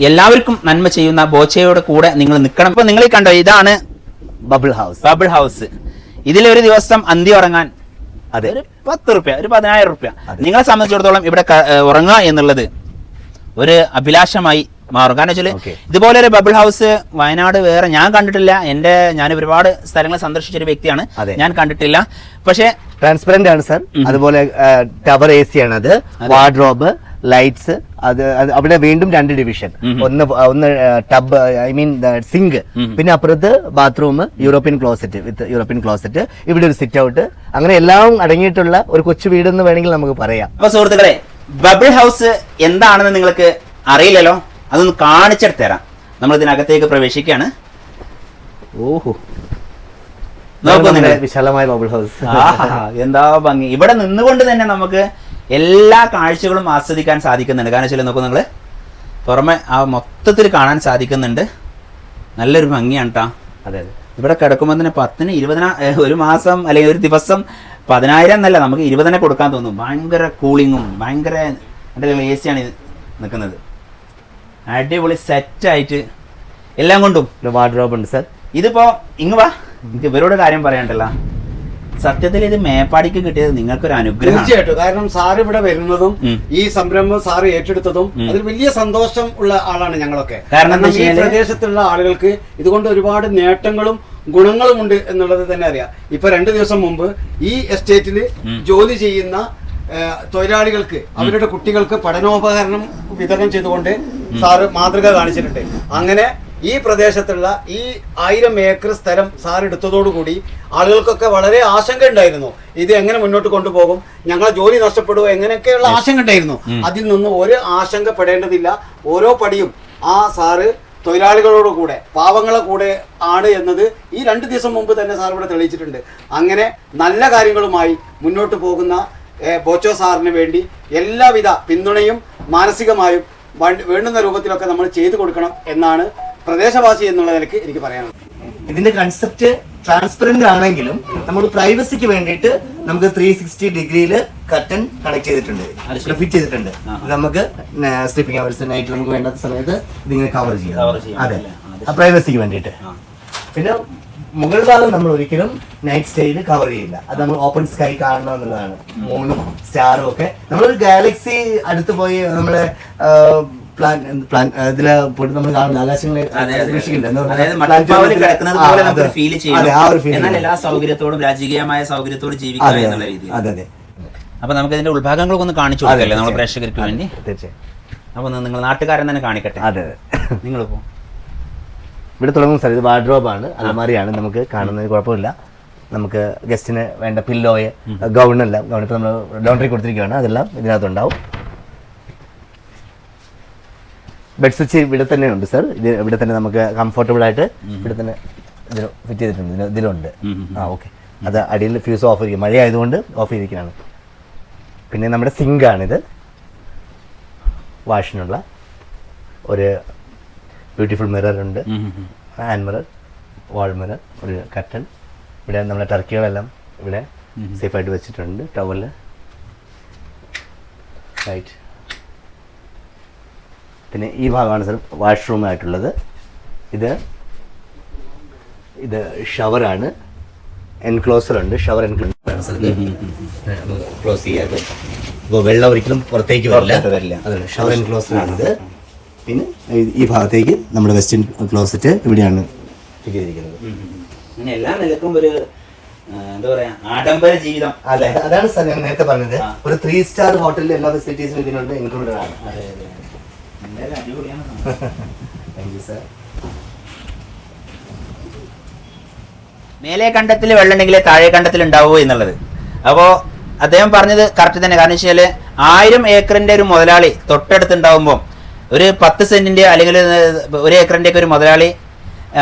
എല്ലാവർക്കും നന്മ ചെയ്യുന്ന ബോച്ചയുടെ കൂടെ നിങ്ങൾ നിൽക്കണം. ഇപ്പൊ നിങ്ങൾ കണ്ടോ, ഇതാണ് ബബിൾ ഹൗസ്. ഇതിലൊരു ദിവസം അന്തി ഉറങ്ങാൻ ഒരു 10 റുപ്യ, ഒരു 10,000 റുപ്യ നിങ്ങളെ സംബന്ധിച്ചിടത്തോളം ഇവിടെ ഉറങ്ങുക എന്നുള്ളത് ഒരു അഭിലാഷമായി മാറും. കാരണം വെച്ചാൽ ഇതുപോലെ ഒരു ബബിൾ ഹൗസ് വയനാട് വേറെ ഞാൻ കണ്ടിട്ടില്ല. ഞാൻ ഒരുപാട് സ്ഥലങ്ങൾ സന്ദർശിച്ചൊരു വ്യക്തിയാണ്, ഞാൻ കണ്ടിട്ടില്ല. പക്ഷേ ട്രാൻസ്പെറന്റ് ആണ് സർ. അതുപോലെ ടവർ AC ആണ്, അത് വാർഡ്രോബ്, ലൈറ്റ്സ്, അവിടെ വീണ്ടും 2 ഡിവിഷൻ, ഒന്ന് ടബ്, ഐ മീൻ സിങ്ക്, പിന്നെ അപ്പുറത്ത് ബാത്റൂം, യൂറോപ്യൻ ക്ലോസറ്റ്, ഇവിടെ ഒരു സിറ്റ് ഔട്ട്, അങ്ങനെ എല്ലാം അടങ്ങിയിട്ടുള്ള ഒരു കൊച്ചു വീടെന്ന് വേണമെങ്കിൽ നമുക്ക് പറയാം. അപ്പൊ സുഹൃത്തുക്കളെ, ബബിൾ ഹൗസ് എന്താണെന്ന് നിങ്ങൾക്ക് അറിയില്ലല്ലോ, അതൊന്ന് കാണിച്ചെടുത്ത് തരാം. നമ്മൾ ഇതിനകത്തേക്ക് പ്രവേശിക്കുകയാണ്. ഓഹോ, വിശാലമായ ബബിൾ ഹൗസ്, എന്താ ഭംഗി! ഇവിടെ നിന്നുകൊണ്ട് തന്നെ നമുക്ക് എല്ലാ കാഴ്ചകളും ആസ്വദിക്കാൻ സാധിക്കുന്നുണ്ട്. കാരണം വെച്ചാൽ നോക്കൂ, നിങ്ങൾ പുറമെ ആ മൊത്തത്തിൽ കാണാൻ സാധിക്കുന്നുണ്ട്. നല്ലൊരു ഭംഗിയാണ് കേട്ടോ. അതെ, ഇവിടെ കിടക്കുമ്പോൾ തന്നെ 10, 20 ഒരു മാസം അല്ലെങ്കിൽ ഒരു ദിവസം 10,000 എന്നല്ല, നമുക്ക് 20 കൊടുക്കാൻ തോന്നും. ഭയങ്കര കൂളിങ്ങും ഭയങ്കര AC ആണ് നിൽക്കുന്നത്. അടിപൊളി സെറ്റായിട്ട് എല്ലാം കൊണ്ടും. വാർഡ്രോബ് ഉണ്ട് സർ. ഇതിപ്പോ ഇങ്ങ് വാ, എനിക്ക് ഇവരോട് കാര്യം പറയണ്ടല്ലോ. സത്യത്തിൽ ഇത് മേപ്പാടിക്ക് കിട്ടിയത് നിങ്ങൾക്കൊരു അനുഗ്രഹം. തീർച്ചയായിട്ടും. കാരണം സാർ ഇവിടെ വരുന്നതും ഈ സംരംഭം സാറ് ഏറ്റെടുത്തതും അതിൽ വലിയ സന്തോഷം ഉള്ള ആളാണ് ഞങ്ങളൊക്കെ. കാരണം ഈ പ്രദേശത്തുള്ള ആളുകൾക്ക് ഇതുകൊണ്ട് ഒരുപാട് നേട്ടങ്ങളും ഗുണങ്ങളും ഉണ്ട് എന്നുള്ളത് തന്നെ അറിയാം. ഇപ്പൊ 2 ദിവസം മുമ്പ് ഈ എസ്റ്റേറ്റിൽ ജോലി ചെയ്യുന്ന തൊഴിലാളികൾക്ക് അവരുടെ കുട്ടികൾക്ക് പഠനോപകരണം വിതരണം ചെയ്തുകൊണ്ട് സാറ് മാതൃക കാണിച്ചിട്ടുണ്ട്. അങ്ങനെ ഈ പ്രദേശത്തുള്ള ഈ 1000 ഏക്കർ സ്ഥലം സാർ എടുത്തതോടുകൂടി ആളുകൾക്കൊക്കെ വളരെ ആശങ്ക ഉണ്ടായിരുന്നു. ഇത് എങ്ങനെ മുന്നോട്ട് കൊണ്ടുപോകും, ഞങ്ങളെ ജോലി നഷ്ടപ്പെടുമോ, എങ്ങനെയൊക്കെയുള്ള ആശങ്ക ഉണ്ടായിരുന്നു. അതിൽ നിന്ന് ഒരു ആശങ്കപ്പെടേണ്ടതില്ല. ഓരോ പടിയും ആ സാറ് തൊഴിലാളികളോട് കൂടെ, പാവങ്ങളെ കൂടെ ആണ് എന്നത് ഈ 2 ദിവസം മുമ്പ് തന്നെ സാർ ഇവിടെ തെളിയിച്ചിട്ടുണ്ട്. അങ്ങനെ നല്ല കാര്യങ്ങളുമായി മുന്നോട്ട് പോകുന്ന ബോച്ചോ സാറിന് വേണ്ടി എല്ലാവിധ പിന്തുണയും മാനസികമായും വേണ്ടുന്ന രൂപത്തിലൊക്കെ നമ്മൾ ചെയ്തു കൊടുക്കണം എന്നാണ് പ്രദേശവാസി എന്നുള്ള നിലയ്ക്ക് എനിക്ക് പറയാനുള്ളത്. ഇതിന്റെ കൺസെപ്റ്റ് ട്രാൻസ്പെറന്റ് ആണെങ്കിലും നമ്മൾ പ്രൈവസിക്ക് വേണ്ടിയിട്ട് നമുക്ക് 360 ഡിഗ്രിയിൽ കർട്ടൻ കണക്ട് ചെയ്തിട്ടുണ്ട്, ഫിറ്റ് ചെയ്തിട്ടുണ്ട്. നമുക്ക് സ്ലീപ്പിംഗ് അവേഴ്സ്, നൈറ്റ് നമുക്ക് വേണ്ടാത്ത സമയത്ത് ഇതിങ്ങനെ കവർ ചെയ്യാം. അതെ, പ്രൈവസിക്ക് വേണ്ടിയിട്ട്. പിന്നെ മുകൾ ഭാഗം നമ്മൾ ഒരിക്കലും നൈറ്റ് സ്റ്റേയിൽ കവർ ചെയ്യില്ല. അത് നമ്മൾ ഓപ്പൺ സ്കൈ കാണണം എന്നുള്ളതാണ്. മൂണും സ്റ്റാറും ഒക്കെ നമ്മളൊരു ഗാലക്സി അടുത്ത് പോയി നമ്മളെ ഇതില് പോയിട്ട് നമ്മൾ കാണുന്ന ആകാശങ്ങളെ എല്ലാ സൗകര്യത്തോടും രാജകീയമായ സൗകര്യത്തോടും ജീവിക്കുക എന്നുള്ള രീതിയിൽ. അതെ. അപ്പൊ നമുക്ക് ഇതിന്റെ ഉത്ഭാഗങ്ങളൊക്കെ ഒന്ന് കാണിച്ചു കൊടുക്കല്ലേ നമ്മൾ പ്രേക്ഷകർക്ക് വേണ്ടി. തീർച്ചയായും. അപ്പൊ നിങ്ങൾ നാട്ടുകാരൻ തന്നെ കാണിക്കട്ടെ. അതെ, നിങ്ങളിപ്പോ ഇവിടെ തുടങ്ങും സാർ. ഇത് വാർഡ്രോബാണ്, അലമാരിയാണ്. നമുക്ക് കാണുന്നതിന് കുഴപ്പമില്ല. നമുക്ക് ഗസ്റ്റിന് വേണ്ട പില്ലോയെ, ഗൗണെല്ലാം, ഗൗൺ ഇപ്പൊ നമ്മൾ ലോണ്ടറി കൊടുത്തിരിക്കുകയാണ്, അതെല്ലാം ഇതിനകത്തുണ്ടാവും. ബെഡ് സ്വിച്ച് ഇവിടെ തന്നെ ഉണ്ട് സർ. ഇത് ഇവിടെ തന്നെ നമുക്ക് കംഫർട്ടബിൾ ആയിട്ട് ഇവിടെ തന്നെ ഇതിൽ ഫിറ്റ് ചെയ്തിട്ടുണ്ട്. ഇതിലുണ്ട്. ഓക്കെ. അത് അടിയിൽ ഫ്യൂസ് ഓഫ് ചെയ്യും, മഴ ആയതുകൊണ്ട് ഓഫ് ചെയ്തിരിക്കുകയാണ്. പിന്നെ നമ്മുടെ സിങ്കാണിത്, വാഷിനുള്ള ഒരു ബ്യൂട്ടിഫുൾ മിറർ ഉണ്ട്, ഹാൻഡ് മിറർ, വാൾ മിറർ, ഒരു കർട്ടൻ. ഇവിടെ നമ്മുടെ ടർക്കികളെല്ലാം ഇവിടെ സേഫായിട്ട് വെച്ചിട്ടുണ്ട്. Towel, right. പിന്നെ ഈ ഭാഗമാണ് സർ വാഷ്റൂമായിട്ടുള്ളത്. ഇത് ഷവറാണ്, എൻക്ലോസർ ഉണ്ട്. ഷവർ എൻക്ലോസർ ക്ലോസ് ചെയ്യാതെ, ഇപ്പോൾ വെള്ളം ഒരിക്കലും പുറത്തേക്ക് വരില്ല. അതാണ് ഷവർ എൻക്ലോസർ ആണിത്. പിന്നെ ഈ ഭാഗത്തേക്ക് നമ്മുടെ വെസ്റ്റേൺ ക്ലോസറ്റ് ഇവിടെയാണ് ഫിറ്റ് ചെയ്തിരിക്കുന്നത്. എല്ലാ നിലക്കും ഒരു എന്താ പറയാ, ആഡംബര ജീവിതം. അതെ, അതാണ് സാർ ഞാൻ നേരത്തെ പറഞ്ഞത്. ഒരു 3 സ്റ്റാർ ഹോട്ടലിൽ എല്ലാ ഫെസിലിറ്റീസും ഇതിനുണ്ട്, ഇൻക്ലൂഡഡ് ആണ്. Thank you sir. മേലെ കണ്ടത്തിൽ വെള്ളം ഉണ്ടെങ്കിലേ താഴെ കണ്ടത്തിൽ ഉണ്ടാവൂ എന്നുള്ളത്. അപ്പോൾ അദ്ദേഹം പറഞ്ഞത് കറക്റ്റ് തന്നെ. കാരണം വെച്ചാൽ 1000 ഏക്കറിന്റെ ഒരു മുതലാളി തൊട്ടടുത്തുണ്ടാവുമ്പോൾ ഒരു 10 സെന്റിന്റെ അല്ലെങ്കിൽ 1 ഏക്കറിന്റെ ഒക്കെ ഒരു മുതലാളി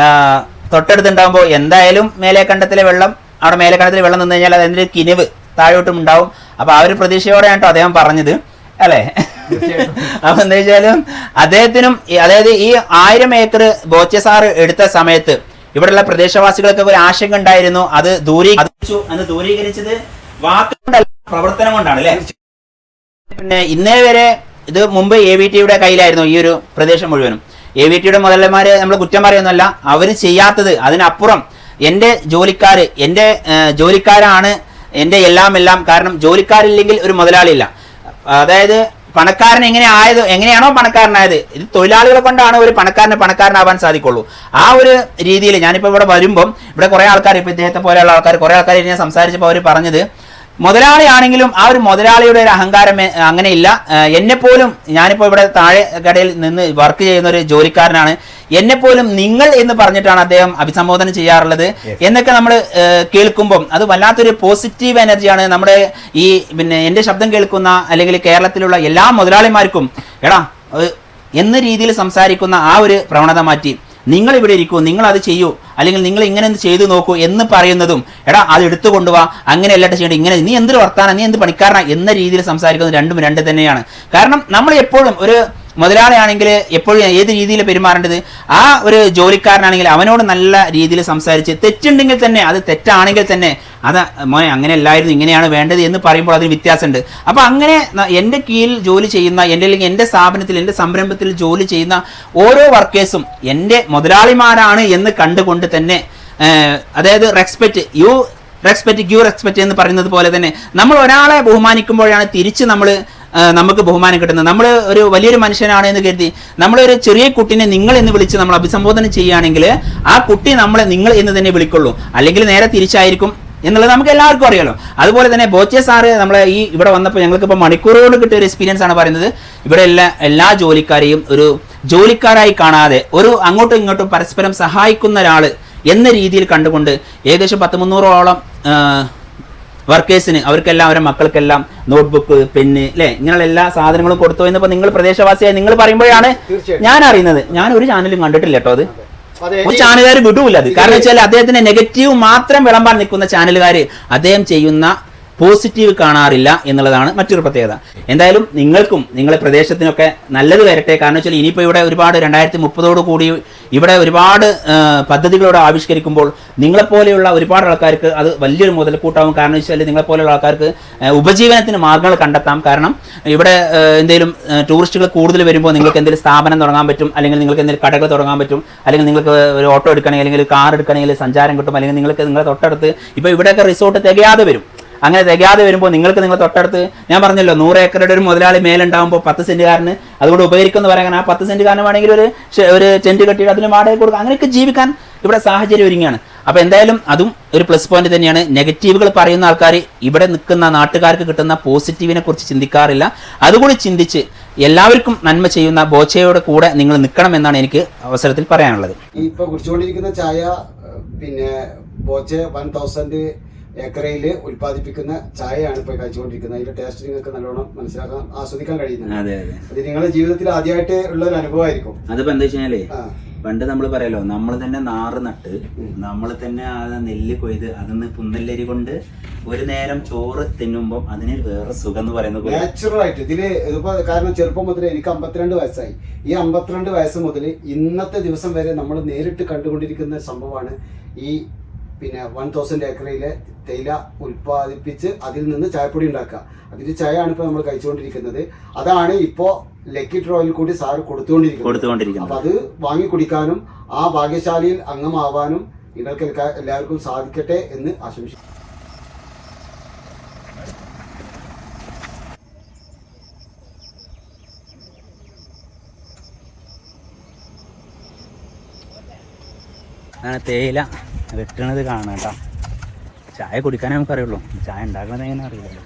തൊട്ടടുത്തുണ്ടാകുമ്പോൾ എന്തായാലും മേലെ കണ്ടത്തിലെ വെള്ളം, അവിടെ മേലെ കണ്ടത്തിലെ വെള്ളം നിന്ന് കഴിഞ്ഞാൽ അതിൻ്റെ കിനിവ് താഴോട്ടും ഉണ്ടാവും. അപ്പൊ ആ ഒരു പ്രതീക്ഷയോടെയാണ് കേട്ടോ അദ്ദേഹം പറഞ്ഞത്, അല്ലേ? അപ്പൊ എന്താ വെച്ചാലും അദ്ദേഹത്തിനും, അതായത് ഈ 1000 ഏക്കർ ബോച്ചെ സാർ എടുത്ത സമയത്ത് ഇവിടെയുള്ള പ്രദേശവാസികൾക്ക് ഒരു ആശങ്ക ഉണ്ടായിരുന്നു. അത് ദൂരീകരിച്ചത് വാക്കുകൊണ്ടല്ല, പ്രവർത്തനം കൊണ്ടാണ്, അല്ലെ? പിന്നെ ഇന്നേ വരെ ഇത് മുമ്പ് AVTയുടെ കയ്യിലായിരുന്നു ഈ ഒരു പ്രദേശം മുഴുവനും. AVTയുടെ മുതലന്മാര് നമ്മൾ കുറ്റം പറയുന്നല്ല, അവർ ചെയ്യാത്തത് അതിനപ്പുറം എൻ്റെ ജോലിക്കാരാണ് എൻ്റെ എല്ലാം. കാരണം ജോലിക്കാരില്ലെങ്കിൽ ഒരു മുതലാളിയില്ല. അതായത് പണക്കാരൻ എങ്ങനെയാണോ പണക്കാരനായത്, ഇത് തൊഴിലാളികളെ കൊണ്ടാണ് ഒരു പണക്കാരനാവാൻ സാധിക്കുള്ളൂ. ആ ഒരു രീതിയിൽ ഞാനിപ്പോൾ ഇവിടെ വരുമ്പം ഇവിടെ കുറേ ആൾക്കാർ, ഇപ്പം ഇദ്ദേഹത്തെ പോലെയുള്ള ആൾക്കാർ കുറേ ആൾക്കാർ ഞാൻ സംസാരിച്ചപ്പോൾ അവർ പറഞ്ഞത്, മുതലാളിയാണെങ്കിലും ആ ഒരു മുതലാളിയുടെ ഒരു അഹങ്കാരം അങ്ങനെയില്ല. എന്നെപ്പോലും, ഞാനിപ്പോൾ ഇവിടെ താഴെ കടയിൽ നിന്ന് വർക്ക് ചെയ്യുന്ന ഒരു ജോലിക്കാരനാണ്, എന്നെപ്പോലും നിങ്ങൾ എന്ന് പറഞ്ഞിട്ടാണ് അദ്ദേഹം അഭിസംബോധന ചെയ്യാറുള്ളത് എന്നൊക്കെ നമ്മൾ കേൾക്കുമ്പം അത് വല്ലാത്തൊരു പോസിറ്റീവ് എനർജിയാണ്. നമ്മുടെ ഈ എൻ്റെ ശബ്ദം കേൾക്കുന്ന അല്ലെങ്കിൽ കേരളത്തിലുള്ള എല്ലാ മുതലാളിമാർക്കും എടാ എന്ന രീതിയിൽ സംസാരിക്കുന്ന ആ ഒരു പ്രവണത മാറ്റി നിങ്ങൾ ഇവിടെ ഇരിക്കൂ, നിങ്ങൾ അത് ചെയ്യൂ, അല്ലെങ്കിൽ നിങ്ങൾ ഇങ്ങനെ ചെയ്തു നോക്കൂ എന്ന് പറയുന്നതും, എടാ അത് എടുത്തു കൊണ്ടുപോവാ, അങ്ങനെ അല്ലാട്ട് ചെയ്യേണ്ട, ഇങ്ങനെ നീ എന്തൊരു വർത്താനം, നീ എന്ത് പണിക്കാരനാ എന്ന രീതിയിൽ സംസാരിക്കുന്നത് രണ്ടും രണ്ട് തന്നെയാണ്. കാരണം നമ്മൾ എപ്പോഴും ഒരു മുതലാളിയാണെങ്കിൽ എപ്പോഴും ഏത് രീതിയിൽ പെരുമാറേണ്ടത്, ആ ഒരു ജോലിക്കാരനാണെങ്കിൽ അവനോട് നല്ല രീതിയിൽ സംസാരിച്ച്, തെറ്റുണ്ടെങ്കിൽ തന്നെ അത് തെറ്റാണെങ്കിൽ തന്നെ അത് മോനെ അങ്ങനെ അല്ലായിരുന്നു, ഇങ്ങനെയാണ് വേണ്ടത് എന്ന് പറയുമ്പോൾ അതിന് വ്യത്യാസമുണ്ട്. അപ്പോൾ അങ്ങനെ എൻ്റെ കീഴിൽ ജോലി ചെയ്യുന്ന അല്ലെങ്കിൽ എൻ്റെ സ്ഥാപനത്തിൽ എൻ്റെ സംരംഭത്തിൽ ജോലി ചെയ്യുന്ന ഓരോ വർക്കേഴ്സും എൻ്റെ മുതലാളിമാരാണ് എന്ന് കണ്ടുകൊണ്ട് തന്നെ, അതായത് റെസ്പെക്റ്റ് യു റെസ്പെക്റ്റ് എന്ന് പറയുന്നത് പോലെ തന്നെ നമ്മൾ ഒരാളെ ബഹുമാനിക്കുമ്പോഴാണ് തിരിച്ച് നമുക്ക് ബഹുമാനം കിട്ടുന്നത്. നമ്മൾ ഒരു വലിയൊരു മനുഷ്യനാണ് എന്ന് കരുതി നമ്മളൊരു ചെറിയ കുട്ടിനെ നിങ്ങൾ എന്ന് വിളിച്ച് നമ്മൾ അഭിസംബോധന ചെയ്യുകയാണെങ്കിൽ ആ കുട്ടി നമ്മളെ നിങ്ങൾ എന്ന് തന്നെ വിളിക്കുള്ളൂ, അല്ലെങ്കിൽ നേരെ തിരിച്ചായിരിക്കും എന്നുള്ളത് നമുക്ക് എല്ലാവർക്കും അറിയാലോ. അതുപോലെ തന്നെ ബോച്ചെ സാറ് നമ്മളെ ഇവിടെ വന്നപ്പോൾ ഞങ്ങൾക്കിപ്പോൾ മണിക്കൂറുകൊണ്ട് കിട്ടിയ ഒരു എക്സ്പീരിയൻസ് ആണ് പറയുന്നത്. ഇവിടെ എല്ലാ ജോലിക്കാരെയും ഒരു ജോലിക്കാരായി കാണാതെ ഒരു അങ്ങോട്ടും ഇങ്ങോട്ടും പരസ്പരം സഹായിക്കുന്ന ഒരാൾ എന്ന രീതിയിൽ കണ്ടുകൊണ്ട് ഏകദേശം 100-300ഓളം വർക്കേഴ്സിന്, അവർക്കെല്ലാം അവരുടെ മക്കൾക്കെല്ലാം നോട്ട്ബുക്ക്, പെന്ന്, അല്ലെ, ഇങ്ങനെയുള്ള എല്ലാ സാധനങ്ങളും കൊടുത്തു എന്നപ്പോൾ നിങ്ങൾ പ്രദേശവാസിയായി നിങ്ങൾ പറയുമ്പോഴാണ് ഞാൻ അറിയുന്നത്. ഞാൻ ഒരു ചാനലും കണ്ടിട്ടില്ല കേട്ടോ, അത് ഒരു ചാനലുകാർ വിടൂല അത്. കാരണം വെച്ചാൽ അദ്ദേഹത്തിന് നെഗറ്റീവ് മാത്രം വിളമ്പാൻ നിൽക്കുന്ന ചാനലുകാർ അദ്ദേഹം ചെയ്യുന്ന പോസിറ്റീവ് കാണാറില്ല എന്നുള്ളതാണ് മറ്റൊരു പ്രത്യേകത. എന്തായാലും നിങ്ങൾക്കും നിങ്ങളെ പ്രദേശത്തിനൊക്കെ നല്ലത് വരട്ടെ. കാരണം വെച്ചാൽ ഇനിയിപ്പോൾ ഇവിടെ ഒരുപാട് 2030 ഇവിടെ ഒരുപാട് പദ്ധതികളോട് ആവിഷ്കരിക്കുമ്പോൾ നിങ്ങളെപ്പോലെയുള്ള ഒരുപാട് ആൾക്കാർക്ക് അത് വലിയൊരു മുതൽക്കൂട്ടാവും. കാരണം വെച്ചാൽ നിങ്ങളെപ്പോലെയുള്ള ആൾക്കാർക്ക് ഉപജീവനത്തിന് മാർഗ്ഗങ്ങൾ കണ്ടെത്താം. കാരണം ഇവിടെ എന്തെങ്കിലും ടൂറിസ്റ്റുകൾ കൂടുതൽ വരുമ്പോൾ നിങ്ങൾക്ക് എന്തെങ്കിലും സ്ഥാപനം തുടങ്ങാൻ പറ്റും, അല്ലെങ്കിൽ നിങ്ങൾക്ക് എന്തെങ്കിലും കടകൾ തുടങ്ങാൻ പറ്റും, അല്ലെങ്കിൽ നിങ്ങൾക്ക് ഒരു ഓട്ടോ എടുക്കണമെങ്കിൽ അല്ലെങ്കിൽ കാർ എടുക്കണമെങ്കിൽ സഞ്ചാരം കിട്ടും, അല്ലെങ്കിൽ നിങ്ങൾക്ക് നിങ്ങളെ തൊട്ടടുത്ത് ഇപ്പോൾ ഇവിടെയൊക്കെ റിസോർട്ട് തികയാതെ വരും. അങ്ങനെ തികയാതെ വരുമ്പോൾ നിങ്ങൾക്ക് നിങ്ങൾ തൊട്ടടുത്ത്, ഞാൻ പറഞ്ഞല്ലോ 100 ഏക്കറുടെ ഒരു മുതലാളി മേലുണ്ടാകുമ്പോൾ 10 സെന്റുകാരന് അതുകൊണ്ട് ഉപകരിക്കുമെന്ന് പറയാൻ, ആ 10 സെന്റുകാരന് വേണമെങ്കിൽ ഒരു ടെന്റ് കെട്ടിയിട്ട് അതിന് വാടക കൊടുക്കുക, അങ്ങനെയൊക്കെ ജീവിക്കാൻ ഇവിടെ സാഹചര്യം ഒരുങ്ങിയാണ്. അപ്പോൾ എന്തായാലും അതും ഒരു പ്ലസ് പോയിന്റ് തന്നെയാണ്. നെഗറ്റീവുകൾ പറയുന്ന ആൾക്കാർ ഇവിടെ നിൽക്കുന്ന നാട്ടുകാർക്ക് കിട്ടുന്ന പോസിറ്റീവിനെ കുറിച്ച് ചിന്തിക്കാറില്ല. അതുകൂടി ചിന്തിച്ച് എല്ലാവർക്കും നന്മ ചെയ്യുന്ന ബോച്ചയുടെ കൂടെ നിങ്ങൾ നിൽക്കണം എന്നാണ് എനിക്ക് അവസരത്തിൽ പറയാനുള്ളത്. ഇപ്പോൾ കുടിച്ചുകൊണ്ടിരിക്കുന്ന ചായ ബോച്ചെ 1000 ഏക്കറയിൽ ഉൽപ്പാദിപ്പിക്കുന്ന ചായയാണ് ഇപ്പോൾ കഴിച്ചുകൊണ്ടിരിക്കുന്നത്. അതിന്റെ ടേസ്റ്റ് നിങ്ങൾക്ക് നല്ലോണം മനസ്സിലാക്കാൻ, ആസ്വദിക്കാൻ കഴിയുന്നുണ്ട്. അത് നിങ്ങളുടെ ജീവിതത്തിൽ ആദ്യമായിട്ട് ഉള്ള ഒരു അനുഭവമായിരിക്കും. അതിപ്പോ എന്താ വെച്ചാലേ, പണ്ട് നമ്മൾ പറയല്ലോ, നമ്മൾ തന്നെ നാറ് നട്ട് നമ്മൾ തന്നെ ആ നെല്ല് കൊയ്ത് അതിന്ന് പുന്നല്ലരി കൊണ്ട് ഒരു നേരം ചോറ് തിന്നുമ്പോൾ അതിന് വേറെ സുഖം എന്ന് പറയുന്നത് നാച്ചുറൽ ആയിട്ട് ഇതില് ഇതിപ്പോ, കാരണം ചെറുപ്പം മുതൽ എനിക്ക് 52 വയസ്സായി. ഈ 52 വയസ്സ് മുതൽ ഇന്നത്തെ ദിവസം വരെ നമ്മൾ നേരിട്ട് കണ്ടുകൊണ്ടിരിക്കുന്ന സംഭവമാണ് ഈ 1000 ഏക്കറിലെ തേയില ഉൽപ്പാദിപ്പിച്ച് അതിൽ നിന്ന് ചായപ്പൊടി ഉണ്ടാക്കുക. അതിന്റെ ചായയാണ് ഇപ്പോൾ നമ്മൾ കഴിച്ചുകൊണ്ടിരിക്കുന്നത്. അതാണ് ഇപ്പോൾ ലക്കി ഡ്രോയിൽ കൂടി സാറ് കൊടുത്തുകൊണ്ടിരിക്കുന്നത്. അപ്പൊ അത് വാങ്ങി കുടിക്കാനും ആ ഭാഗ്യശാലിയിൽ അംഗമാവാനും നിങ്ങൾക്ക് എല്ലാവർക്കും സാധിക്കട്ടെ എന്ന് ആശംസിക്കുന്നു. തേയില വെട്ടണത് കാണാം കേട്ടോ. ചായ കുടിക്കാനേ നമുക്കറിയുള്ളൂ, ചായ ഉണ്ടാക്കണത് എങ്ങനെ അറിയില്ലല്ലോ.